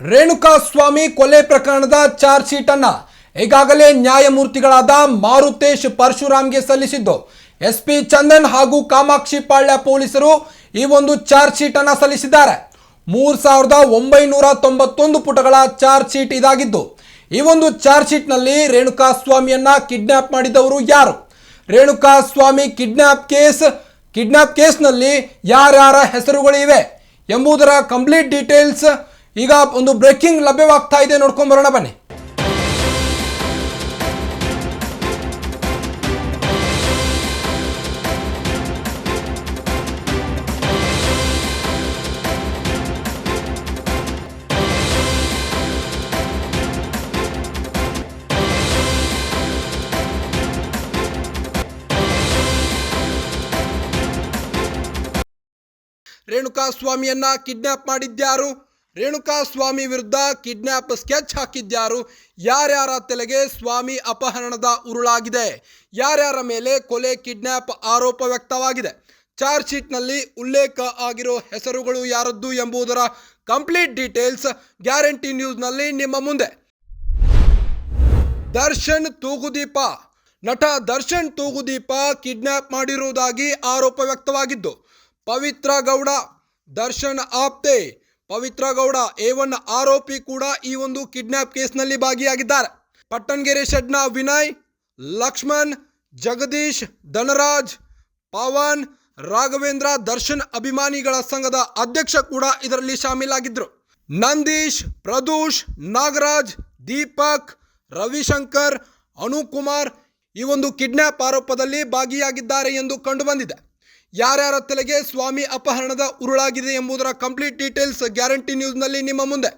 ರೇಣುಕಾಸ್ವಾಮಿ ಕೊಲೆ ಪ್ರಕರಣದ charge sheet ಅನ್ನು ಈಗಾಗಲೇ ನ್ಯಾಯಮೂರ್ತಿಗಳಾದ ಮಾರುತೇಶ್ ಪರಶುರಾಮ್ಗೆ ಸಲ್ಲಿಸಿದ್ದು ಎಸ್ಪಿ ಚಂದನ್ ಹಾಗೂ ಕಾಮಾಕ್ಷಿ ಪಾಳ್ಯ ಪೊಲೀಸರು ಈ ಒಂದು ಚಾರ್ಜ್ ಶೀಟ್ ಅನ್ನು ಸಲ್ಲಿಸಿದ್ದಾರೆ. 3991 ಪುಟಗಳ ಚಾರ್ಜ್ ಶೀಟ್ ಇದಾಗಿದ್ದು, ಈ ಒಂದು ಚಾರ್ಜ್ ಶೀಟ್ ನಲ್ಲಿ ರೇಣುಕಾಸ್ವಾಮಿಯನ್ನ ಕಿಡ್ನಾಪ್ ಮಾಡಿದವರು ಯಾರು, ರೇಣುಕಾಸ್ವಾಮಿ ಕಿಡ್ನಾಪ್ ಕೇಸ್ನಲ್ಲಿ ಯಾರ್ಯಾರ ಹೆಸರುಗಳಿವೆ ಎಂಬುದರ ಕಂಪ್ಲೀಟ್ ಡೀಟೇಲ್ಸ್ ಈಗ ಒಂದು ಬ್ರೇಕಿಂಗ್ ಲಭ್ಯವಾಗ್ತಾ ಇದೆ. ನೋಡ್ಕೊಂಡು ಬರೋಣ ಬನ್ನಿ. ರೇಣುಕಾಸ್ವಾಮಿಯನ್ನ ಕಿಡ್ನಾಪ್ ಮಾಡಿದ್ಯಾರು, ರೇಣುಕಾಸ್ವಾಮಿ ವಿರುದ್ಧ ಕಿಡ್ನಾಪ್ ಸ್ಕೆಚ್ ಹಾಕಿದ್ಯಾರು, ಯಾರ್ಯಾರ ತಲೆಗೆ ಸ್ವಾಮಿ ಅಪಹರಣದ ಉರುಳಾಗಿದೆ, ಯಾರ್ಯಾರ ಮೇಲೆ ಕೊಲೆ ಕಿಡ್ನಾಪ್ ಆರೋಪ ವ್ಯಕ್ತವಾಗಿದೆ, ಚಾರ್ಜ್ ಶೀಟ್ನಲ್ಲಿ ಉಲ್ಲೇಖ ಆಗಿರೋ ಹೆಸರುಗಳು ಯಾರದ್ದು ಎಂಬುದರ ಕಂಪ್ಲೀಟ್ ಡೀಟೇಲ್ಸ್ ಗ್ಯಾರಂಟಿ ನ್ಯೂಸ್ನಲ್ಲಿ ನಿಮ್ಮ ಮುಂದೆ. ನಟ ದರ್ಶನ್ ತೂಗುದೀಪ ಕಿಡ್ನಾಪ್ ಮಾಡಿರುವುದಾಗಿ ಆರೋಪ ವ್ಯಕ್ತವಾಗಿದ್ದು, ಪವಿತ್ರ ಗೌಡ ದರ್ಶನ್ ಆಪ್ತೆ ಪವಿತ್ರ ಗೌಡ A1 ಆರೋಪಿ ಕೂಡ ಈ ಒಂದು ಕಿಡ್ನಾಪ್ ಕೇಸ್ನಲ್ಲಿ ಭಾಗಿಯಾಗಿದ್ದಾರೆ. ಪಟ್ಟಣಗೆರೆ ಶೆಡ್ನ ವಿನಯ್, ಲಕ್ಷ್ಮಣ್, ಜಗದೀಶ್, ಧನರಾಜ್, ಪವನ್, ರಾಘವೇಂದ್ರ ದರ್ಶನ್ ಅಭಿಮಾನಿಗಳ ಸಂಘದ ಅಧ್ಯಕ್ಷ ಕೂಡ ಇದರಲ್ಲಿ ಶಾಮೀಲಾಗಿದ್ದರು. ನಂದೀಶ್, ಪ್ರದೂಷ್, ನಾಗರಾಜ್, ದೀಪಕ್, ರವಿಶಂಕರ್, ಅನುಕುಮಾರ್ ಈ ಒಂದು ಕಿಡ್ನಾಪ್ ಆರೋಪದಲ್ಲಿ ಭಾಗಿಯಾಗಿದ್ದಾರೆ ಎಂದು ಕಂಡುಬಂದಿದೆ. ಯಾರ್ಯಾರ ತಲೆಗೆ ಸ್ವಾಮಿ ಅಪಹರಣದ ಉರುಳಾಗಿದೆ ಎಂಬುದರ ಕಂಪ್ಲೀಟ್ ಡೀಟೇಲ್ಸ್ ಗ್ಯಾರಂಟಿ ನ್ಯೂಸ್ನಲ್ಲಿ ನಿಮ್ಮ ಮುಂದೆ.